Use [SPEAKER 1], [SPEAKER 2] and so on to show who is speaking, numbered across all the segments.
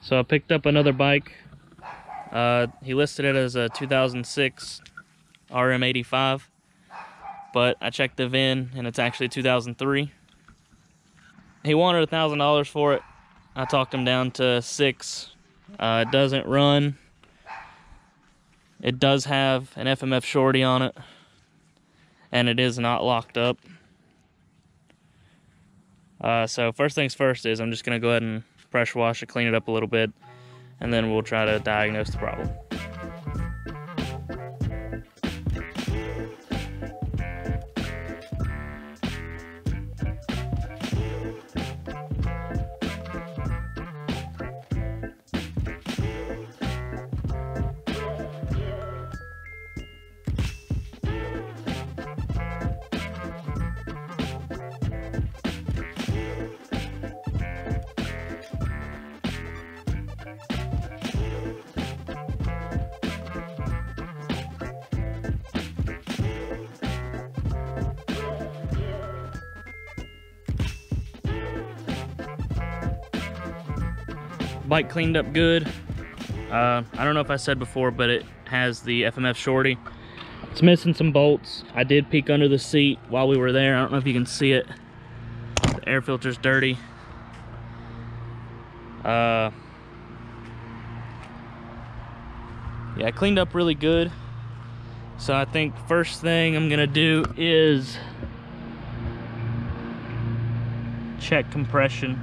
[SPEAKER 1] So I picked up another bike. He listed it as a 2006 RM85, but I checked the VIN and it's actually 2003. He wanted $1,000 for it. I talked him down to $6. It doesn't run. It does have an FMF shorty on it, and it is not locked up. So first things first is I'm just gonna go ahead and pressure wash it, clean it up a little bit, and then we'll try to diagnose the problem. Bike cleaned up good. I don't know if I said before, but it has the FMF shorty. It's missing some bolts. I did peek under the seat while we were there. I don't know if you can see it. The air filter's dirty. Yeah, I cleaned up really good. So I think first thing I'm gonna do is check compression.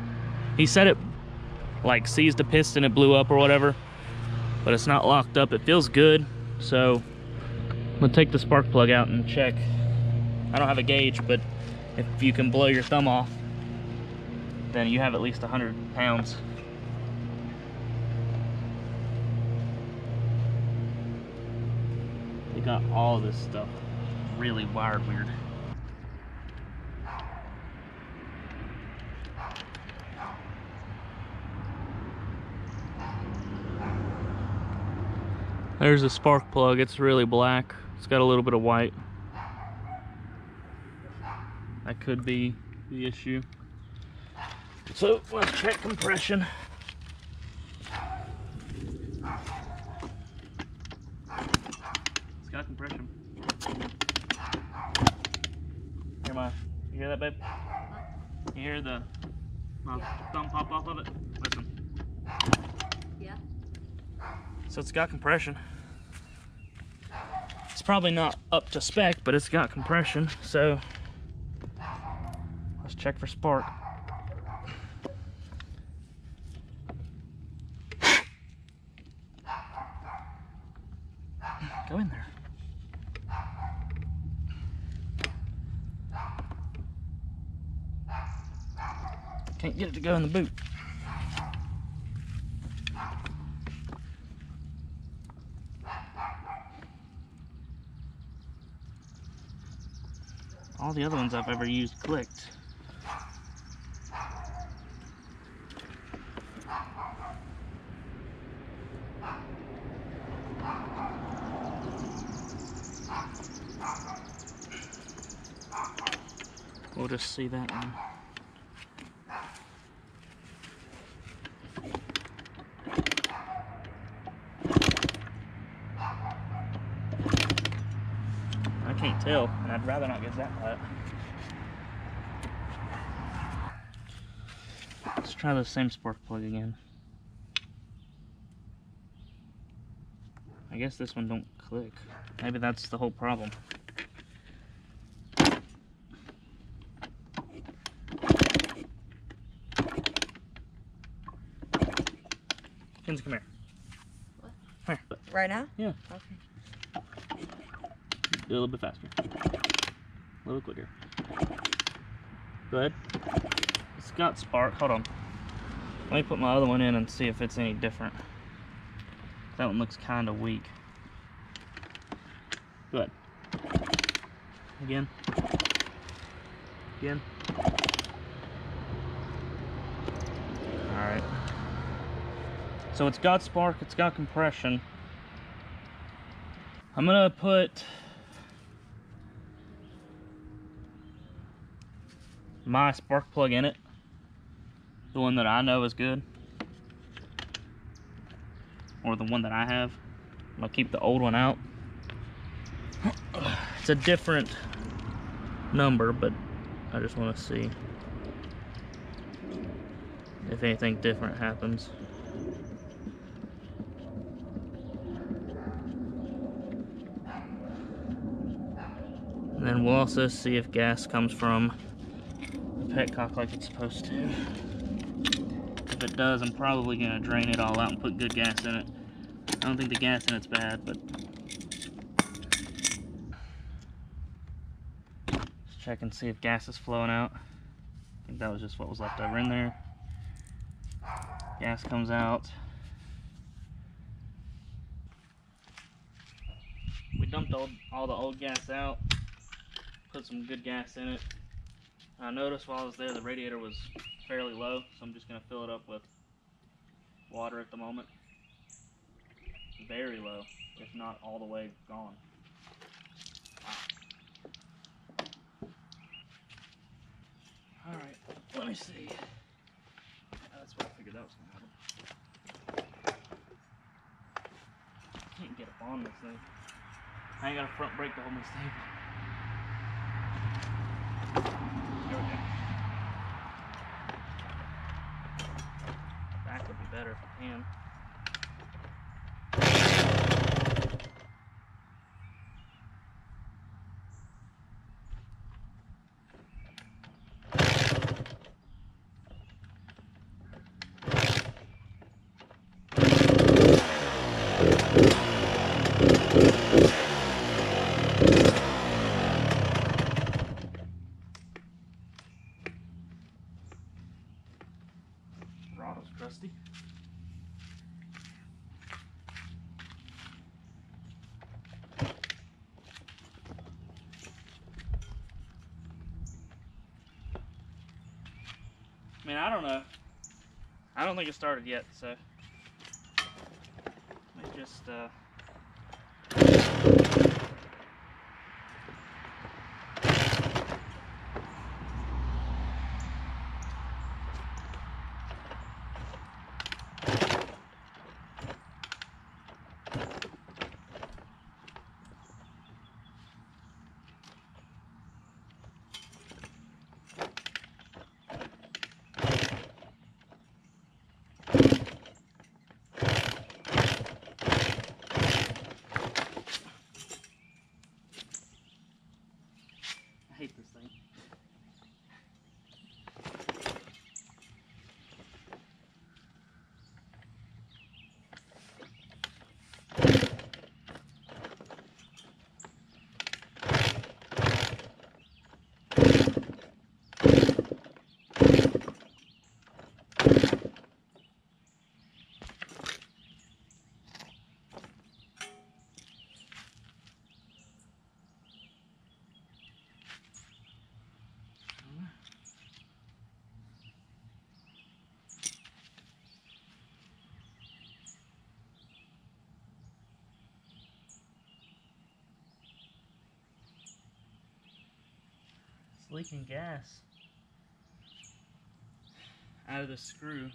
[SPEAKER 1] He said it like seized a piston, it blew up or whatever, but it's not locked up. It feels good, so I'm gonna take the spark plug out and check. I don't have a gauge, but if you can blow your thumb off, then you have at least 100 pounds. They got all this stuff really wired weird. There's a spark plug. It's really black. It's got a little bit of white. That could be the issue. So let's check compression. It's got compression. You hear that, babe? You hear my thumb pop off of it? Listen.
[SPEAKER 2] Yeah.
[SPEAKER 1] So it's got compression. It's probably not up to spec, but it's got compression. So let's check for spark. Go in there. Can't get it to go in the boot. All the other ones I've ever used clicked. We'll just see that one. I can't tell, and I'd rather not get that hot. Let's try the same spark plug again. I guess this one don't click. Maybe that's the whole problem. Kenzie, come here.
[SPEAKER 2] What?
[SPEAKER 1] Come here.
[SPEAKER 2] Right now?
[SPEAKER 1] Yeah.
[SPEAKER 2] Okay.
[SPEAKER 1] Do a little bit faster. A little quicker. Go ahead. It's got spark. Hold on. Let me put my other one in and see if it's any different. That one looks kind of weak. Go ahead. Again. Again. Alright. So it's got spark, it's got compression. I'm gonna put my spark plug in it, the one that I know is good. or the one that I have. I'll keep the old one out. It's a different number, but I just want to see if anything different happens. And then we'll also see if gas comes from the petcock like it's supposed to. If it does, I'm probably going to drain it all out and put good gas in it. I don't think the gas in it's bad, but let's check and see if gas is flowing out. I think that was just what was left over in there. Gas comes out. We dumped all the old gas out, put some good gas in it. I noticed while I was there the radiator was fairly low, so I'm just going to fill it up with water at the moment. Very low, if not all the way gone. Wow. Alright, let me see. That's what I figured that was going to happen. Can't get up on this thing. I ain't got a front brake to hold me stable. There we go. Back would be better if I can. Throttle's crusty. I mean, I don't know. I don't think it started yet, so let me just I hate this thing. It's leaking gas out of the screw.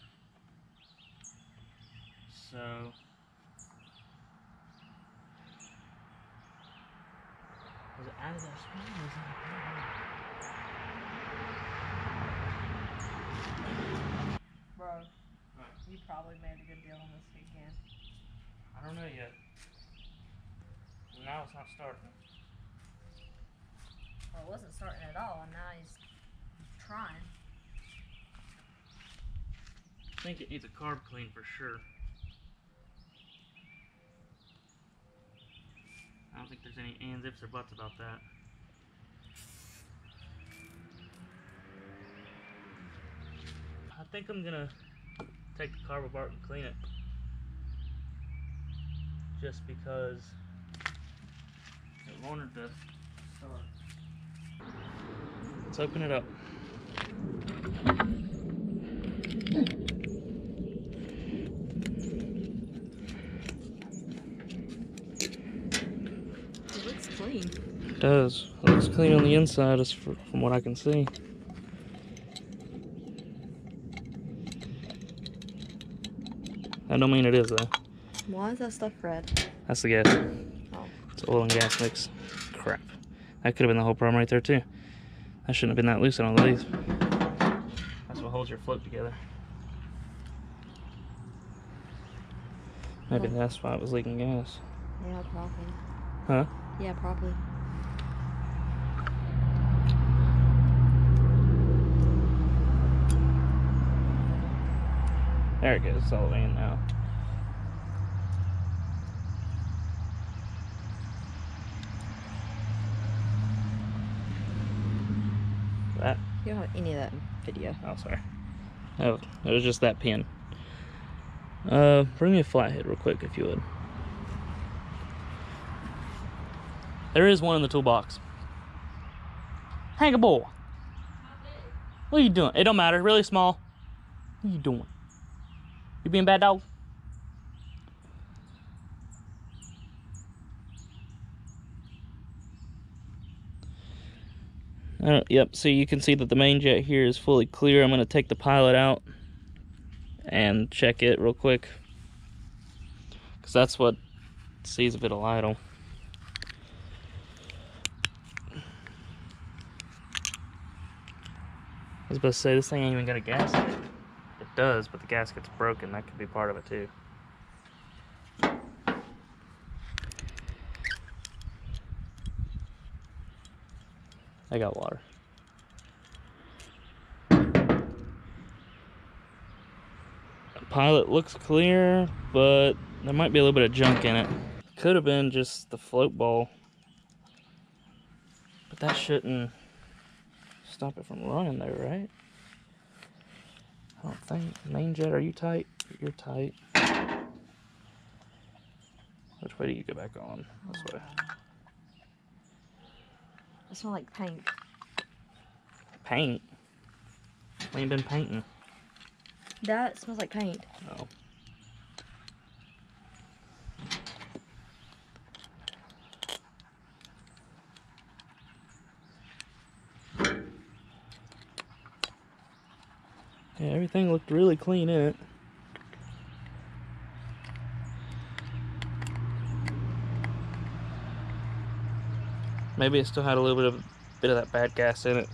[SPEAKER 1] So was it out of that screw or was it
[SPEAKER 2] Bro, you probably made a good deal on this weekend.
[SPEAKER 1] I don't know yet. Now it's not starting.
[SPEAKER 2] Well, it wasn't starting at all, and now he's trying.
[SPEAKER 1] I think it needs a carb clean for sure. I don't think there's any ands, ifs, or buts about that. I think I'm gonna take the carb apart and clean it. Just because I wanted to start. Let's open it up.
[SPEAKER 2] It looks clean.
[SPEAKER 1] It does. It looks clean on the inside, as from what I can see. That don't mean it is though.
[SPEAKER 2] Why is that stuff red?
[SPEAKER 1] That's the gas.
[SPEAKER 2] Oh.
[SPEAKER 1] It's oil and gas mix. Crap. That could have been the whole problem right there too. That shouldn't have been that loose, I don't believe. That's what holds your float together. Maybe that's why it was leaking gas.
[SPEAKER 2] Yeah, probably.
[SPEAKER 1] Huh?
[SPEAKER 2] Yeah, probably.
[SPEAKER 1] There it goes, it's all the way in now. That?
[SPEAKER 2] You don't have any of that in video.
[SPEAKER 1] Oh, sorry. Oh, it was just that pin. Bring me a flathead real quick if you would. There is one in the toolbox. Hang a boy. What are you doing? It don't matter. Really small. What are you doing? You being a bad dog? Yep, so you can see that the main jet here is fully clear. I'm going to take the pilot out and check it real quick, because that's what sees if it'll idle. I was about to say, this thing ain't even got a gasket. It does, but the gasket's broken. That could be part of it too. I got water. Pilot looks clear, but there might be a little bit of junk in it. Could have been just the float ball, but that shouldn't stop it from running there, right? I don't think. Main jet, are you tight? You're tight. Which way do you go back on? This way.
[SPEAKER 2] It smells like paint.
[SPEAKER 1] Paint? We ain't been painting.
[SPEAKER 2] That smells like paint.
[SPEAKER 1] Oh. Yeah, everything looked really clean in it. Maybe it still had a little bit of that bad gas in it.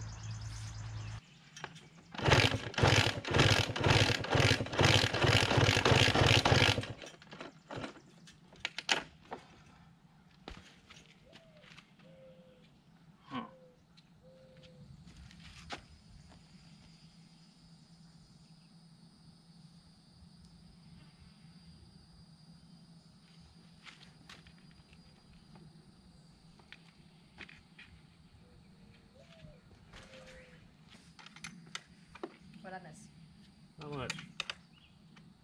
[SPEAKER 2] What'd I miss?
[SPEAKER 1] Not much.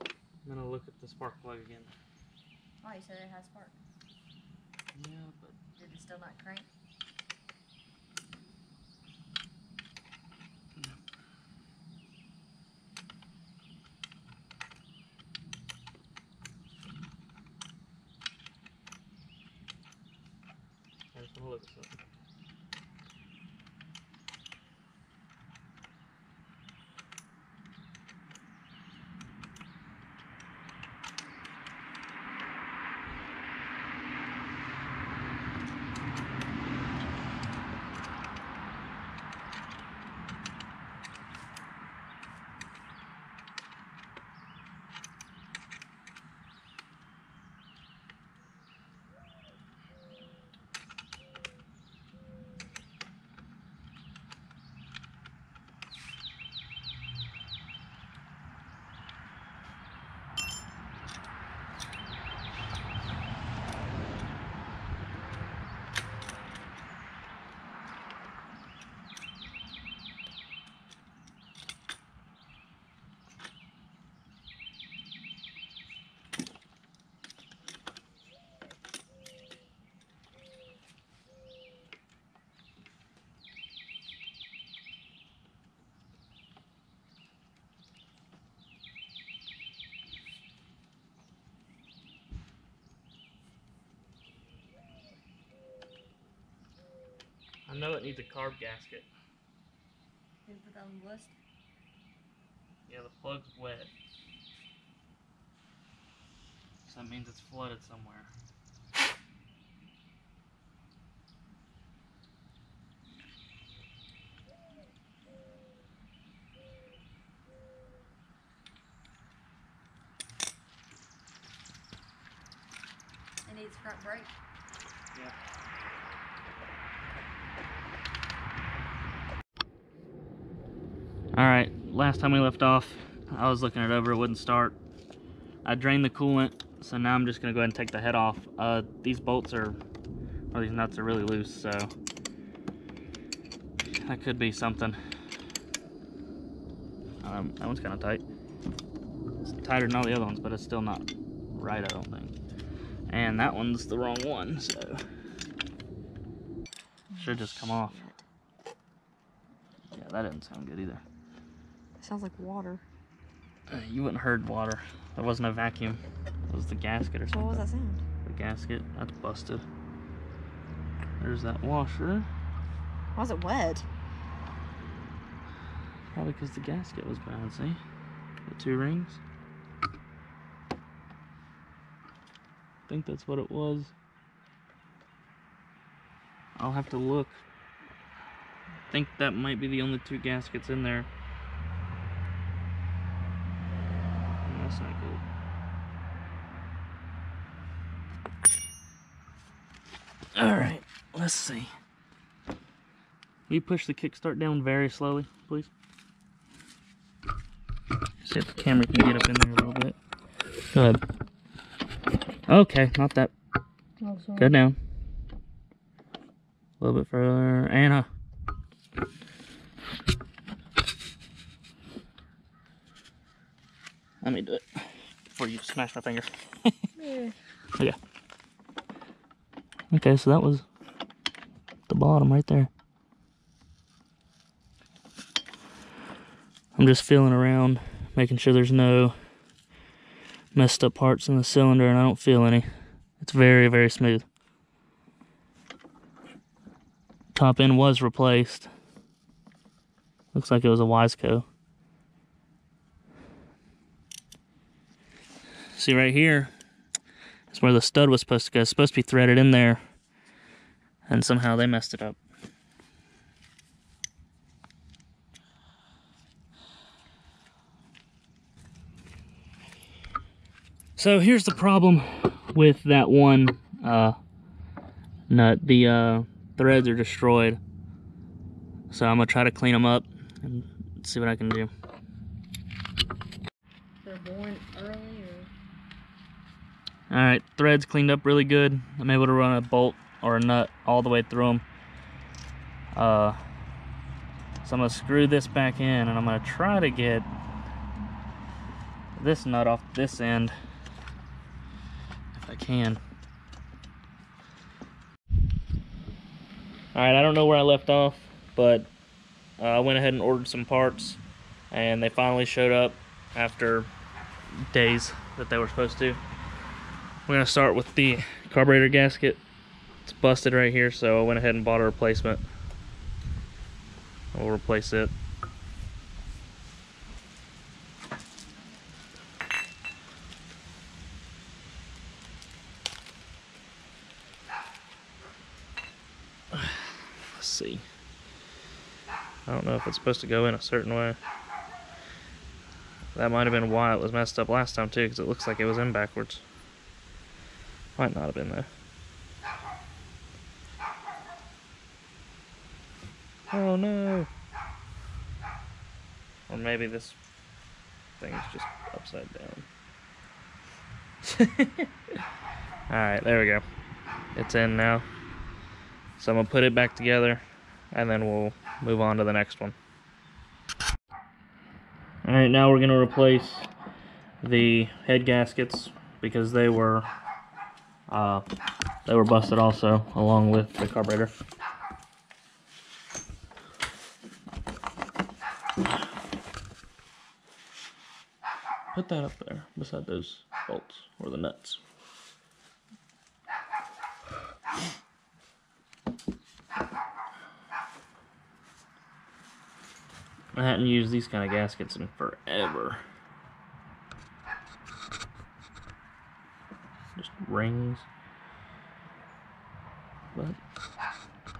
[SPEAKER 1] I'm gonna look at the spark plug again.
[SPEAKER 2] Oh, you said it has spark.
[SPEAKER 1] Yeah, but
[SPEAKER 2] Did it still not crank?
[SPEAKER 1] I just wanna look at something. I know it needs a carb gasket.
[SPEAKER 2] Did you put that on the list?
[SPEAKER 1] Yeah, the plug's wet. So that means it's flooded somewhere.
[SPEAKER 3] It needs front brake.
[SPEAKER 1] Yeah. Alright, last time we left off, I was looking it over, it wouldn't start. I drained the coolant, so now I'm just gonna go ahead and take the head off. These bolts are, or these nuts are really loose, so that could be something. That one's kind of tight. It's tighter than all the other ones, but it's still not right, I don't think. And that one's the wrong one, so should just come off. Yeah, that didn't sound good either.
[SPEAKER 3] It sounds like water.
[SPEAKER 1] You wouldn't heard water. There wasn't a vacuum. It was the gasket or something.
[SPEAKER 3] What was that sound?
[SPEAKER 1] The gasket, that's busted. There's that washer.
[SPEAKER 3] Why was it wet?
[SPEAKER 1] Probably because the gasket was bad, see? The two rings. I think that's what it was. I'll have to look. I think that might be the only two gaskets in there. That's not good. Alright, let's see. Will you push the kickstart down very slowly, please? See if the camera can get up in there a little bit. Go ahead. Okay, not that.
[SPEAKER 3] Oh, sorry.
[SPEAKER 1] Go down. A little bit further. Anna. Let me do it before you smash my finger.
[SPEAKER 3] Yeah.
[SPEAKER 1] Okay. Okay, so that was the bottom right there. I'm just feeling around, making sure there's no messed up parts in the cylinder, and I don't feel any. It's very, very smooth. Top end was replaced. Looks like it was a Wiseco. See right here is where the stud was supposed to go. It's supposed to be threaded in there, and somehow they messed it up. So here's the problem with that one nut. The threads are destroyed. So I'm gonna try to clean them up and see what I can do.
[SPEAKER 3] They're born early or?
[SPEAKER 1] Alright, threads cleaned up really good. I'm able to run a bolt or a nut all the way through them. So I'm gonna screw this back in, and I'm gonna try to get this nut off this end if I can. Alright, I don't know where I left off, but I went ahead and ordered some parts, and they finally showed up after days that they were supposed to. We're gonna start with the carburetor gasket. It's busted right here, so I went ahead and bought a replacement. We'll replace it. Let's see. I don't know if it's supposed to go in a certain way. That might have been why it was messed up last time too, because it looks like it was in backwards. Might not have been though. Oh no! Or maybe this thing's just upside down. Alright, there we go. It's in now. So I'm gonna put it back together, and then we'll move on to the next one. Alright, now we're gonna replace the head gaskets because they were busted also, along with the carburetor. Put that up there beside those bolts or the nuts. I hadn't used these kind of gaskets in forever. rings. But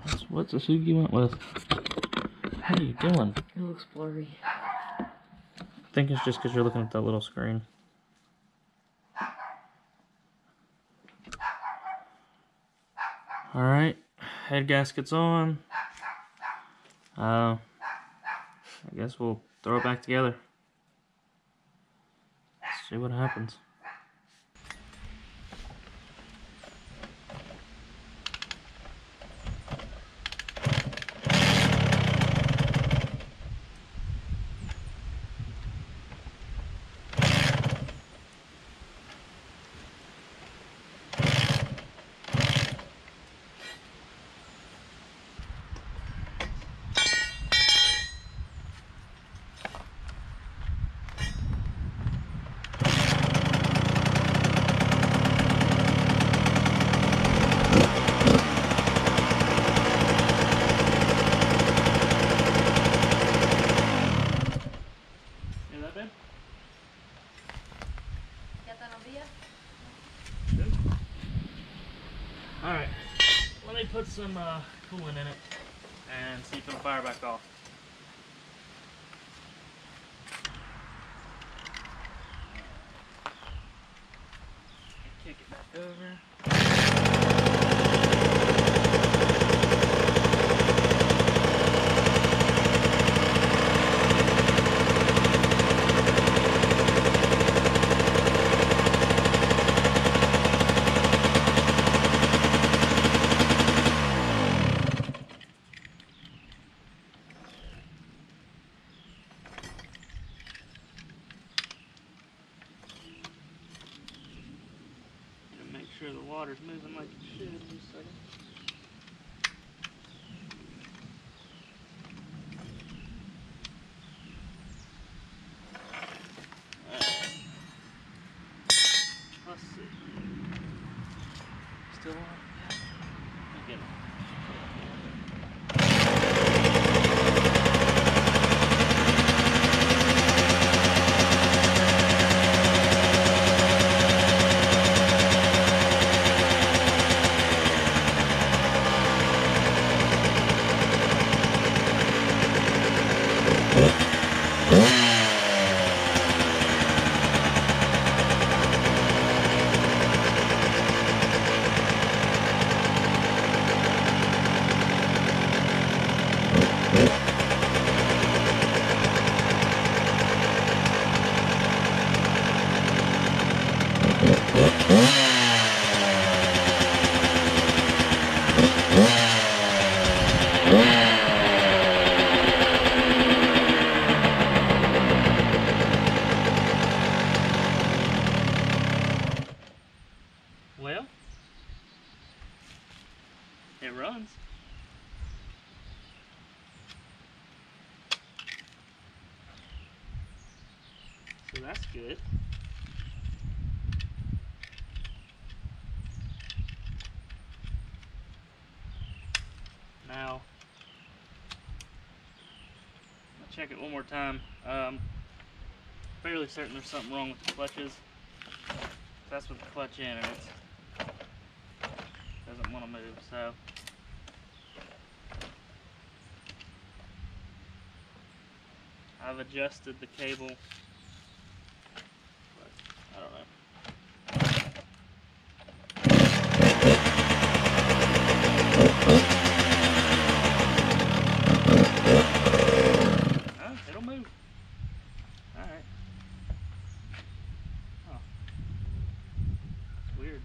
[SPEAKER 1] that's what Suzuki went with. How are you doing?
[SPEAKER 3] It looks blurry.
[SPEAKER 1] I think it's just because you're looking at that little screen. Alright, head gasket's on. I guess we'll throw it back together. Let's see what happens. Alright, let me put some coolant in it and see if it'll fire back off. Kick it back over. Make sure the water's moving like it should in a second. Let's see. Still on? Yeah. Again. Well, it runs. So that's good. Now, I'll check it one more time. Fairly certain there's something wrong with the clutches. That's with the clutch in and it doesn't want to move, so I've adjusted the cable, but I don't know. It'll move. Alright. Huh. It's weird.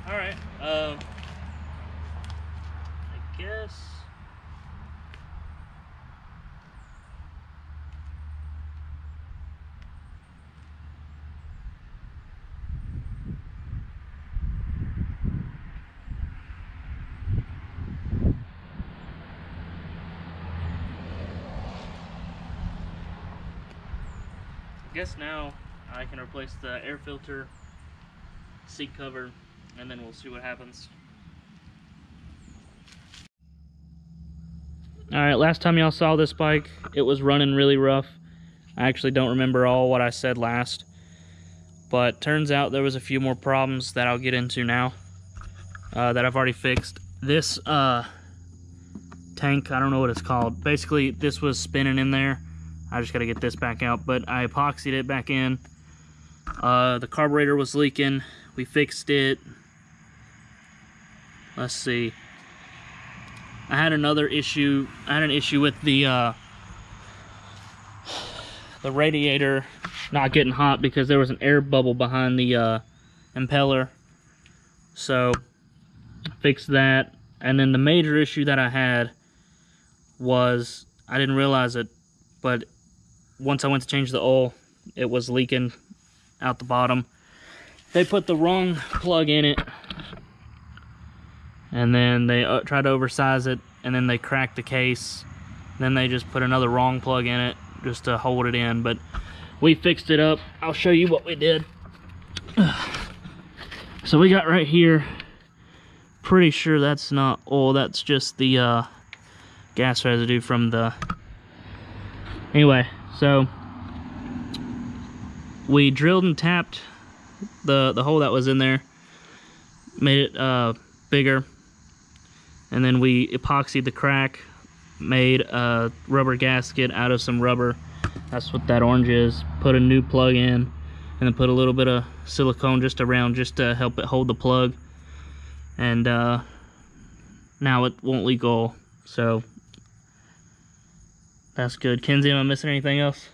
[SPEAKER 1] Alright, I guess. Now I can replace the air filter, seat cover, and then we'll see what happens. Alright, last time y'all saw this bike, it was running really rough. I actually don't remember all what I said last, but turns out there was a few more problems that I'll get into now that I've already fixed. This tank, I don't know what it's called. Basically, this was spinning in there. I just gotta get this back out, but I epoxied it back in. The carburetor was leaking. We fixed it. Let's see. I had another issue. I had an issue with the radiator not getting hot because there was an air bubble behind the impeller. So fixed that. And then the major issue that I had was I didn't realize it, but once I went to change the oil, it was leaking out the bottom. They put the wrong plug in it, and then they tried to oversize it, and then they cracked the case. Then they just put another wrong plug in it just to hold it in, but we fixed it up. I'll show you what we did. So we got right here, pretty sure that's not oil, that's just the gas residue from the... Anyway, so we drilled and tapped the hole that was in there, made it bigger, and then we epoxied the crack, made a rubber gasket out of some rubber. That's what that orange is. Put a new plug in, and then put a little bit of silicone just around just to help it hold the plug. And now it won't leak oil, so that's good. Kenzie, am I missing anything else?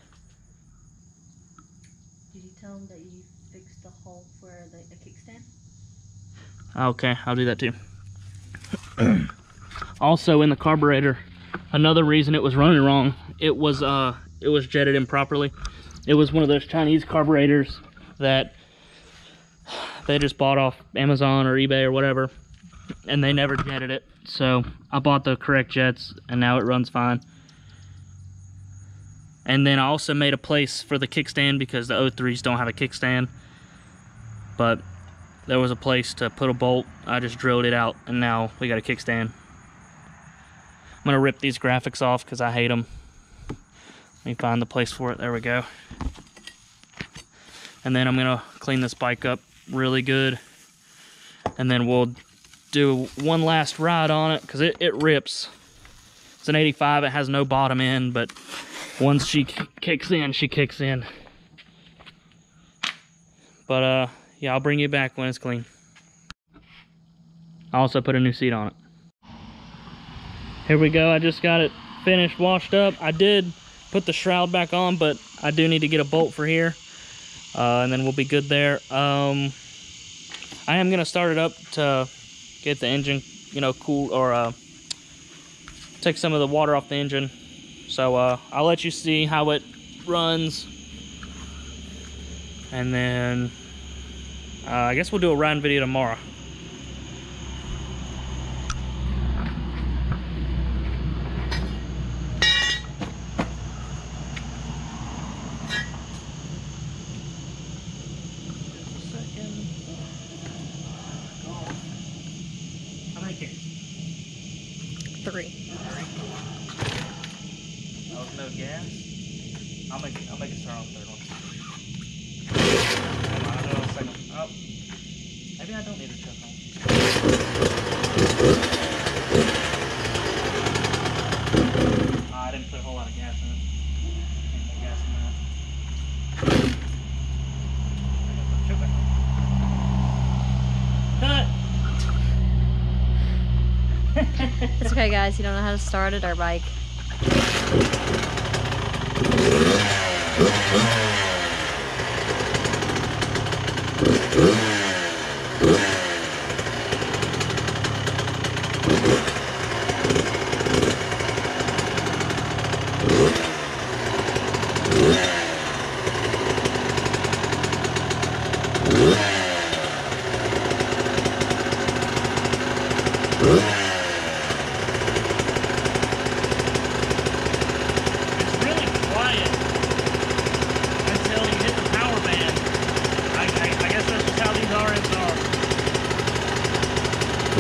[SPEAKER 3] Did you tell them that you fixed the hole for the kickstand?
[SPEAKER 1] Okay, I'll do that too. Also, in the carburetor, another reason it was running wrong, it was jetted improperly. It was one of those Chinese carburetors that they just bought off Amazon or eBay or whatever, and they never jetted it. So I bought the correct jets, and now it runs fine. And then I also made a place for the kickstand because the O3s don't have a kickstand. But there was a place to put a bolt. I just drilled it out, and now we got a kickstand. I'm gonna rip these graphics off because I hate them. Let me find the place for it. There we go. And then I'm gonna clean this bike up really good. And then we'll do one last ride on it because it rips. It's an 85. It has no bottom end, but once she kicks in, she kicks in. But yeah, I'll bring you back when it's clean. I also put a new seat on it. Here we go. I just got it finished, washed up. I did put the shroud back on, but I do need to get a bolt for here. And then we'll be good there. I am gonna start it up to get the engine, you know, cool, or take some of the water off the engine. So I'll let you see how it runs, and then I guess we'll do a riding video tomorrow. How many kicks?
[SPEAKER 3] 3.
[SPEAKER 1] Oh, no gas? I'll make it start on the third one. I'll do it on the second. Oh, maybe I don't need to chuck on. I didn't put a whole lot of gas in it. Need more gas in that. Cut!
[SPEAKER 3] It's okay, guys. You don't know how to start it, our bike.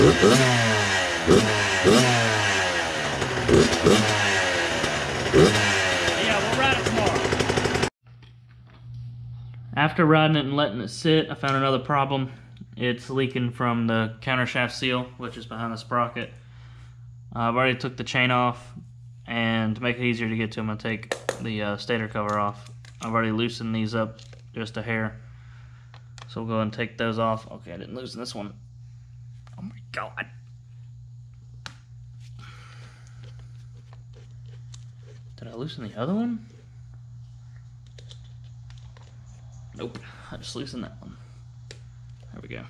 [SPEAKER 1] Yeah, we'll ride it tomorrow. After riding it and letting it sit, I found another problem. It's leaking from the countershaft seal, which is behind the sprocket. I've already took the chain off, and to make it easier to get to, I'm going to take the stator cover off. I've already loosened these up just a hair, so we'll go and take those off. Okay, I didn't loosen this one. Oh my god. Did I loosen the other one? Nope, I just loosened that one. There we go.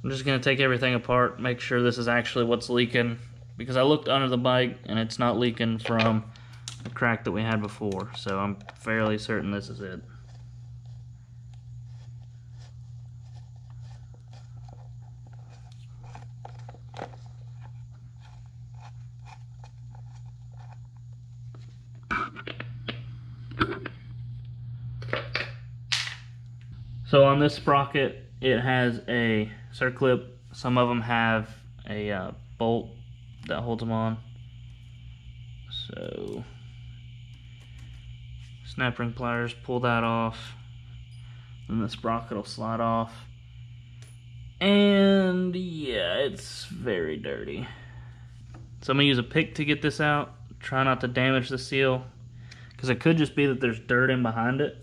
[SPEAKER 1] I'm just going to take everything apart, make sure this is actually what's leaking, because I looked under the bike and it's not leaking from the crack that we had before, so I'm fairly certain this is it. So on this sprocket, it has a circlip. Some of them have a bolt that holds them on. So snap ring pliers, pull that off, and the sprocket will slide off. And yeah, it's very dirty. So I'm gonna use a pick to get this out. Try not to damage the seal, because it could just be that there's dirt in behind it.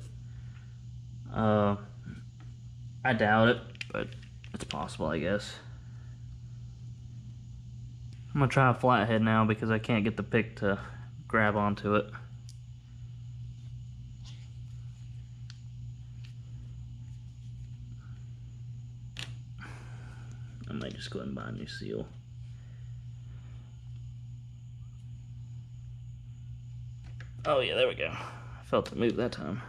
[SPEAKER 1] I doubt it, but it's possible, I guess. I'm gonna try a flathead now because I can't get the pick to grab onto it. I might just go ahead and buy a new seal. Oh yeah, there we go. I felt it move that time.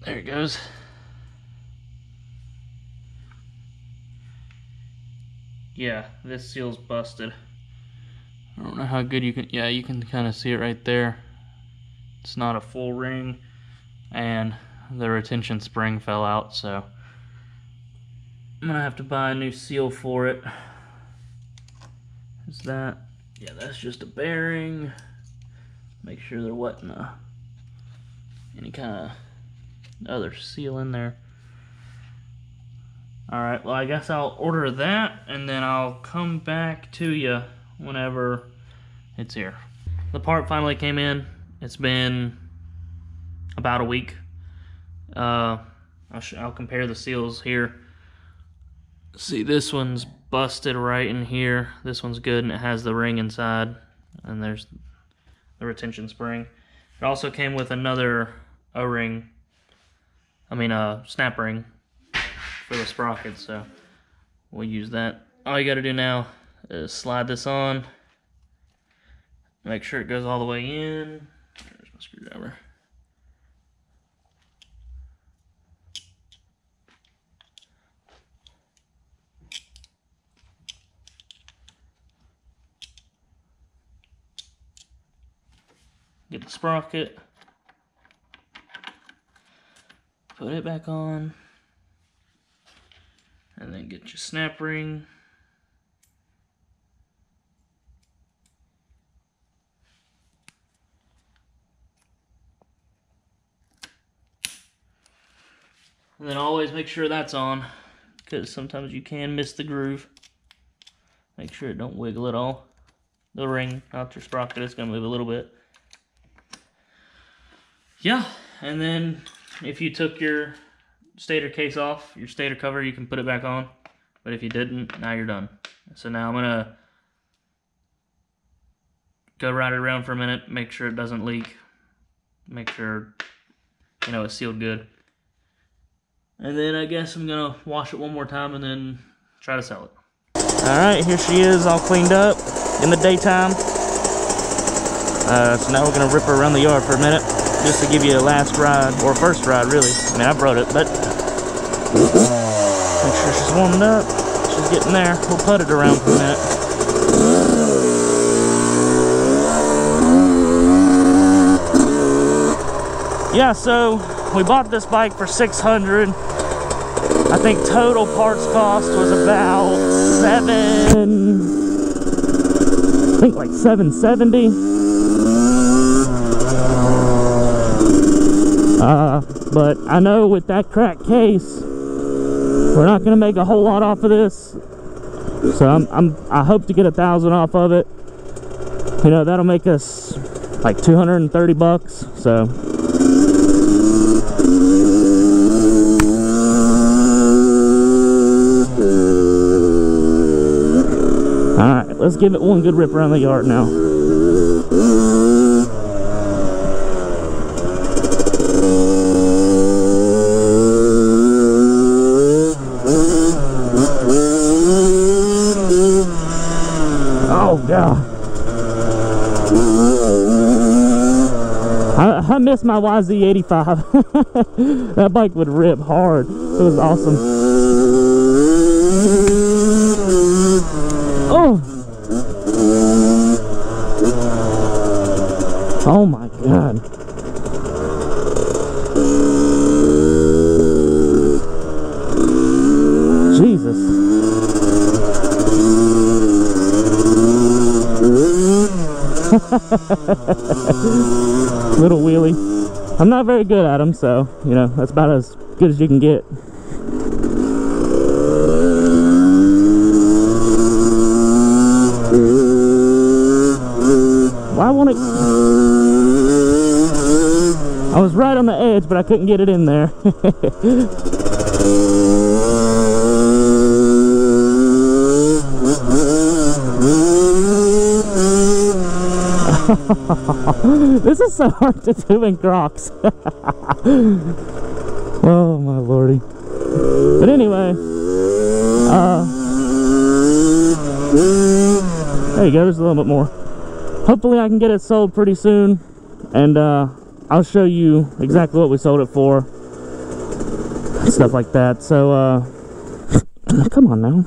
[SPEAKER 1] There it goes. Yeah, this seal's busted. I don't know how good you can, yeah, you can kind of see it right there. It's not a full ring, and the retention spring fell out, so I'm gonna have to buy a new seal for it. Is that, yeah, that's just a bearing. Make sure there wasn't any kind of other seal in there. Alright, well I guess I'll order that and then I'll come back to you whenever it's here. The part finally came in. It's been about a week. I'll compare the seals here. See, this one's busted right in here. This one's good and it has the ring inside, and there's the retention spring. It also came with another O-ring, snap ring for the sprocket, so we'll use that. All you gotta do now is slide this on, make sure it goes all the way in. There's my screwdriver. Get the sprocket, put it back on, and then get your snap ring. And then always make sure that's on, because sometimes you can miss the groove. Make sure it don't wiggle at all. The ring, not your sprocket, it's going to move a little bit. Yeah, and then if you took your stator case off, your stator cover, you can put it back on. But if you didn't, now you're done. So now I'm going to go ride it around for a minute, make sure it doesn't leak. Make sure, it's sealed good. And then I guess I'm going to wash it one more time and then try to sell it. Alright, here she is all cleaned up in the daytime. So now we're going to rip her around the yard for a minute. just to give you a last ride, or first ride really. I mean, I've rode it, but make sure she's warmed up. She's getting there. We'll put it around for a minute. Yeah, so we bought this bike for $600. I think total parts cost was about like $770. But I know with that cracked case, we're not gonna make a whole lot off of this. So I hope to get 1,000 off of it. You know, that'll make us like 230 bucks. So alright, let's give it one good rip around the yard now. Oh god. I miss my YZ85. That bike would rip hard. It was awesome. Oh! Oh my god. Jesus. Little wheelie. I'm not very good at them, so you know that's about as good as you can get. Why won't it? I was right on the edge, but I couldn't get it in there. This is so hard to do in Crocs. Oh my lordy. But anyway, there you go, there's a little bit more. Hopefully I can get it sold pretty soon, and I'll show you exactly what we sold it for, stuff like that. So come on now.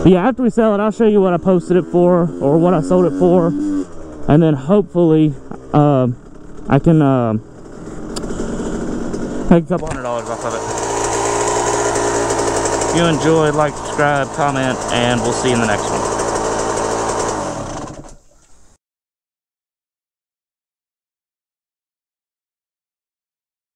[SPEAKER 1] But yeah, after we sell it, I'll show you what I posted it for, or what I sold it for, and then hopefully I can make a couple $100 off of it. If you enjoyed, like, subscribe, comment, and we'll see you in the next one.